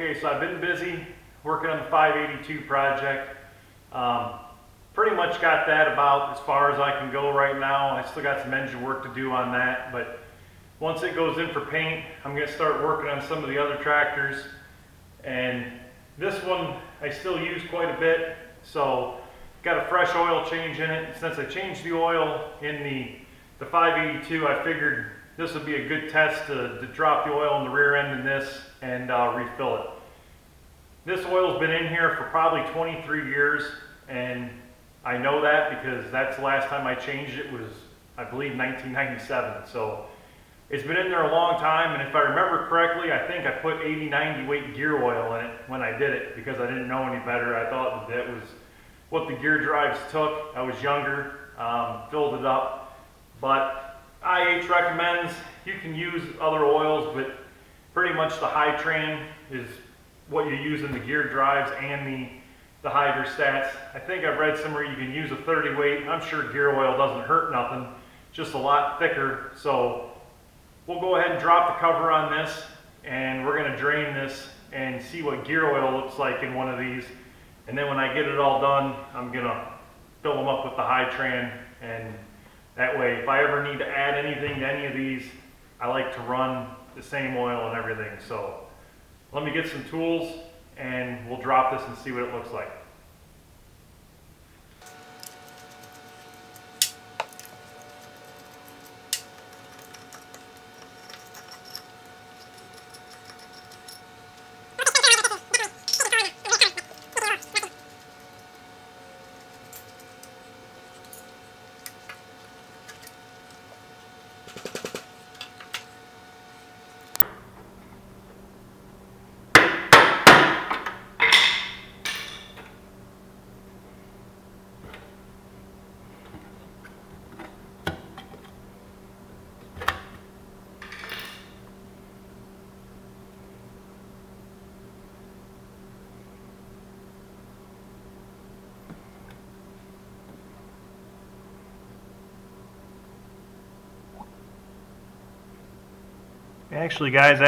Okay, so I've been busy working on the 582 project. Pretty much got that about as far as I can go right now. I still got some engine work to do on that, but once it goes in for paint, I'm going to start working on some of the other tractors. And this one I still use quite a bit, so got a fresh oil change in it. Since I changed the oil in the 582, I figured this would be a good test to drop the oil in the rear end in this and refill it. This oil's been in here for probably 23 years, and I know that because that's the last time I changed it was, I believe, 1997. So it's been in there a long time, and if I remember correctly, I think I put 80-90 weight gear oil in it when I did it because I didn't know any better. I thought that was what the gear drives took. I was younger, filled it up, but IH recommends you can use other oils, but pretty much the high train is what you use in the gear drives and the hydrostats. I think I've read somewhere you can use a 30 weight. I'm sure gear oil doesn't hurt nothing, just a lot thicker. So we'll go ahead and drop the cover on this, and we're going to drain this and see what gear oil looks like in one of these. And then when I get it all done, I'm going to fill them up with the high tran, and that way if I ever need to add anything to any of these, I like to run the same oil and everything. So let me get some tools and we'll drop this and see what it looks like. Actually, guys,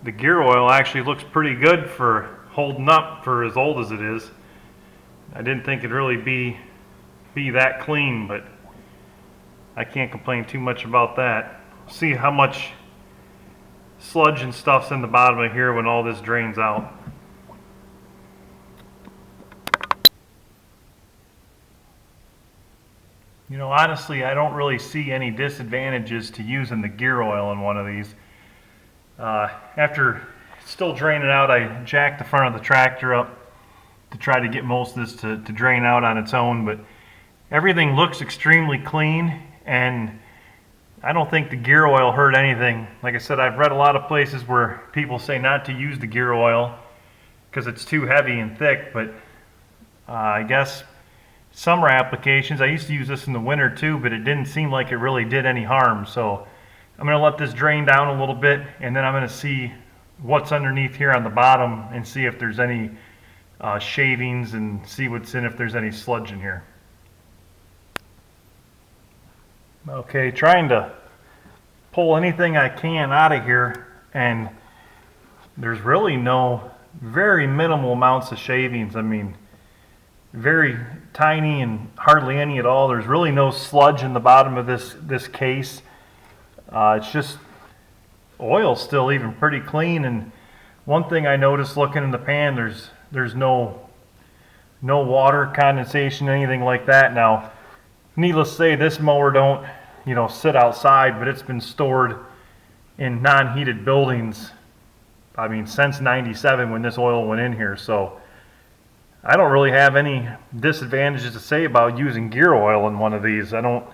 the gear oil actually looks pretty good for holding up for as old as it is. I didn't think it'd really be that clean, but I can't complain too much about that. See how much sludge and stuff's in the bottom of here when all this drains out. You know, honestly, I don't really see any disadvantages to using the gear oil in one of these. After still draining out, I jacked the front of the tractor up to try to get most of this to drain out on its own, but everything looks extremely clean, and I don't think the gear oil hurt anything. Like I said, I've read a lot of places where people say not to use the gear oil because it's too heavy and thick, but I guess summer applications, I used to use this in the winter too, but it didn't seem like it really did any harm. So I'm going to let this drain down a little bit, and then I'm going to see what's underneath here on the bottom and see if there's any shavings and see what's in, if there's any sludge in here. Okay, trying to pull anything I can out of here, and there's really very minimal amounts of shavings. I mean, very tiny and hardly any at all. There's really no sludge in the bottom of this case. It's just oil still even pretty clean. And one thing I noticed looking in the pan, there's no water condensation, anything like that. Now, needless to say, this mower don't sit outside, but it's been stored in non-heated buildings, I mean, since '97 when this oil went in here. So I don't really have any disadvantages to say about using gear oil in one of these. Like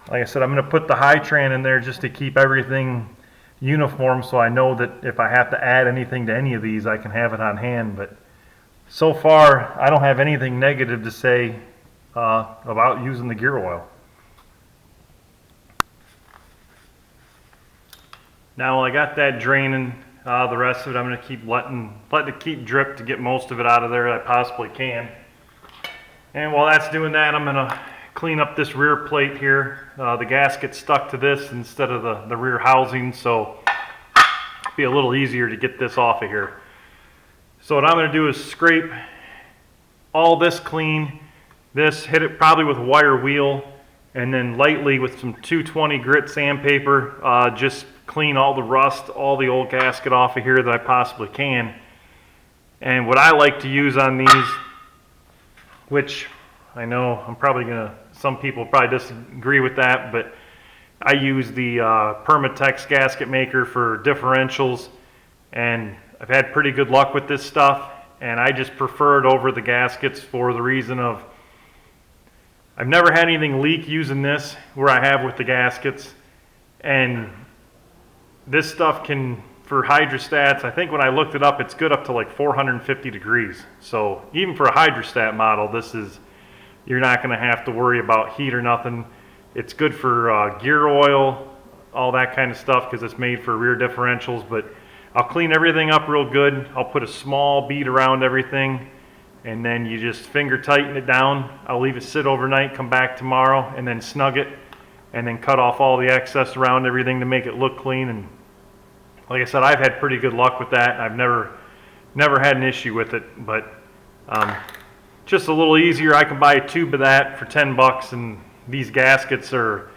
I said, I'm going to put the high tran in there just to keep everything uniform, so I know that if I have to add anything to any of these, I can have it on hand. But so far, I don't have anything negative to say about using the gear oil. Now, while I got that draining, the rest of it I'm going to keep letting it keep drip to get most of it out of there that I possibly can. And while that's doing that, I'm going to clean up this rear plate here. The gasket stuck to this instead of the rear housing, so be a little easier to get this off of here. So what I'm going to do is scrape all this clean, hit it probably with a wire wheel, and then lightly with some 220 grit sandpaper, just clean all the rust, all the old gasket off of here that I possibly can. And what I like to use on these, which I know I'm probably some people probably disagree with that, but I use the Permatex gasket maker for differentials, and I've had pretty good luck with this stuff, and I just prefer it over the gaskets for the reason of I've never had anything leak using this where I have with the gaskets, and this stuff can, for hydrostats, I think when I looked it up, it's good up to like 450 degrees. So even for a hydrostat model, you're not going to have to worry about heat or nothing. It's good for gear oil, all that kind of stuff, because it's made for rear differentials. But I'll clean everything up real good. I'll put a small bead around everything, and then you just finger tighten it down. I'll leave it sit overnight, come back tomorrow, and then snug it, and then cut off all the excess around everything to make it look clean. And like I said, I've had pretty good luck with that. I've never had an issue with it, but just a little easier. I can buy a tube of that for 10 bucks, and these gaskets are,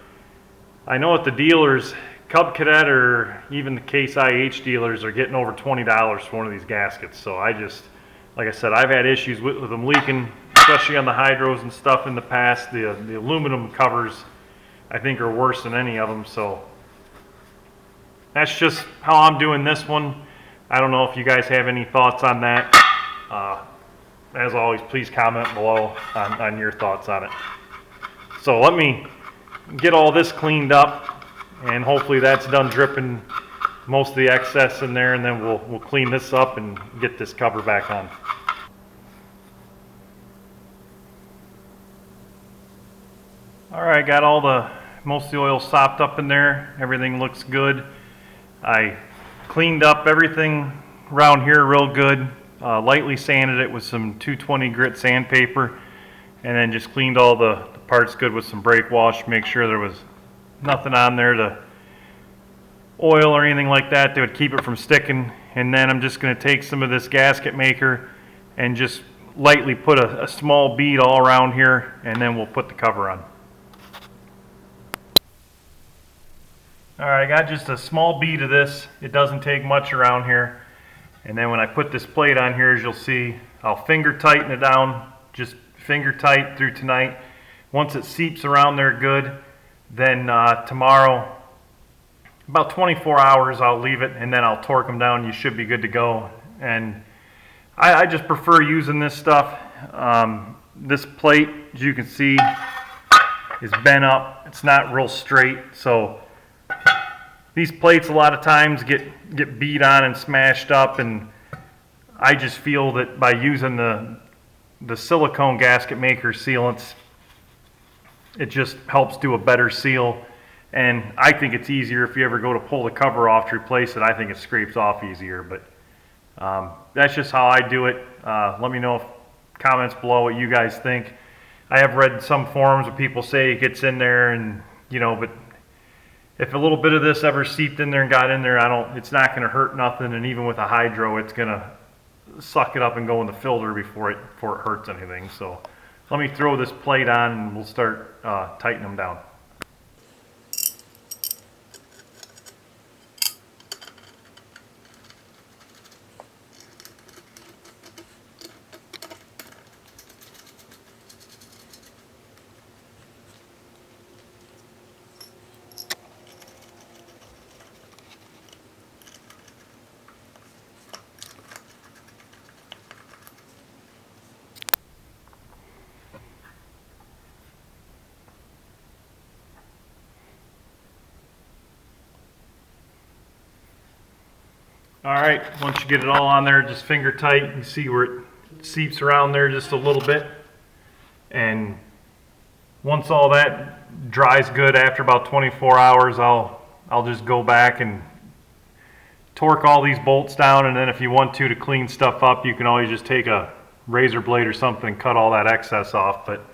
I know at the dealers, Cub Cadet or even the Case IH dealers are getting over $20 for one of these gaskets. So like I said, I've had issues with them leaking, especially on the hydros and stuff in the past. The aluminum covers, I think, are worse than any of them. So that's just how I'm doing this one. I don't know if you guys have any thoughts on that. As always, please comment below on your thoughts on it. So let me get all this cleaned up, and hopefully that's done dripping most of the excess in there, and then we'll clean this up and get this cover back on. Alright, got most of the oil sopped up in there. Everything looks good. I cleaned up everything around here real good. Lightly sanded it with some 220 grit sandpaper, and then just cleaned all the parts good with some brake wash. Make sure there was nothing on there to oil or anything like that would keep it from sticking. And then I'm just going to take some of this gasket maker and just lightly put a small bead all around here, and then we'll put the cover on. Alright, I got just a small bead of this. It doesn't take much around here. And then when I put this plate on here, as you'll see, I'll finger tighten it down, just finger tight through tonight. Once it seeps around there good, then tomorrow, about 24 hours, I'll leave it, and then I'll torque them down. You should be good to go. And I just prefer using this stuff. This plate, as you can see, is bent up. It's not real straight, so these plates a lot of times get beat on and smashed up, and I just feel that by using the silicone gasket maker sealants, it just helps do a better seal. And I think it's easier if you ever go to pull the cover off to replace it. I think it scrapes off easier, but that's just how I do it. Let me know comments below what you guys think. I have read some forums where people say it gets in there, and but if a little bit of this ever seeped in there and got in there, it's not going to hurt nothing. And even with a hydro, it's going to suck it up and go in the filter before it hurts anything. So let me throw this plate on, and we'll start tightening them down. Alright, once you get it all on there, just finger tight. You can see where it seeps around there just a little bit. And once all that dries good, after about 24 hours, I'll just go back and torque all these bolts down. And then if you want to clean stuff up, you can always just take a razor blade or something and cut all that excess off. But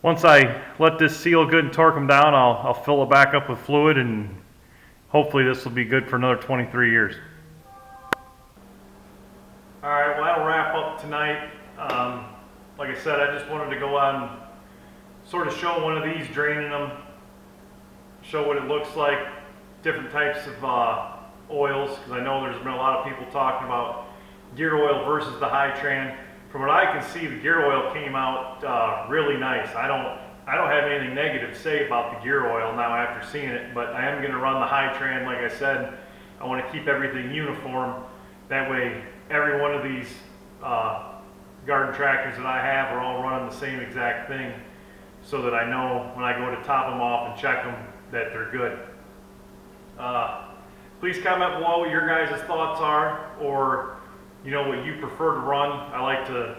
once I let this seal good and torque them down, I'll fill it back up with fluid and hopefully this will be good for another 23 years. All right, well, that'll wrap up tonight. Like I said, I just wanted to go on, sort of show one of these, draining them, show what it looks like, different types of oils, because I know there's been a lot of people talking about gear oil versus the Hy-Tran. From what I can see, the gear oil came out really nice. I don't have anything negative to say about the gear oil now after seeing it, but I am going to run the Hy-Tran. Like I said, I want to keep everything uniform. That way, every one of these garden tractors that I have are all running the same exact thing, so that I know when I go to top them off and check them that they're good. Please comment below what your guys' thoughts are, or what you prefer to run. I like to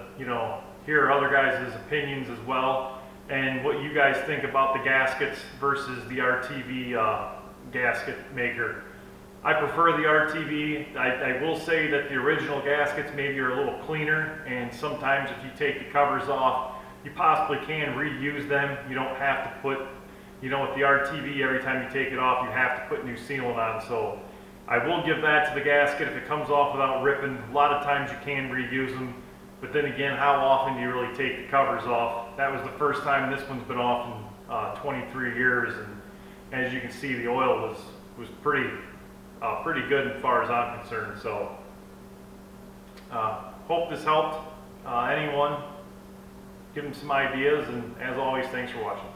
hear other guys' opinions as well, and what you guys think about the gaskets versus the RTV gasket maker. I prefer the RTV. I will say that the original gaskets maybe are a little cleaner, and sometimes if you take the covers off, you possibly can reuse them. You don't have to put, with the RTV, every time you take it off, you have to put new sealant on. So I will give that to the gasket if it comes off without ripping. A lot of times you can reuse them, but then again, how often do you really take the covers off? That was the first time this one's been off in 23 years, and as you can see, the oil was pretty good as far as I'm concerned. So hope this helped anyone, give them some ideas, and as always, thanks for watching.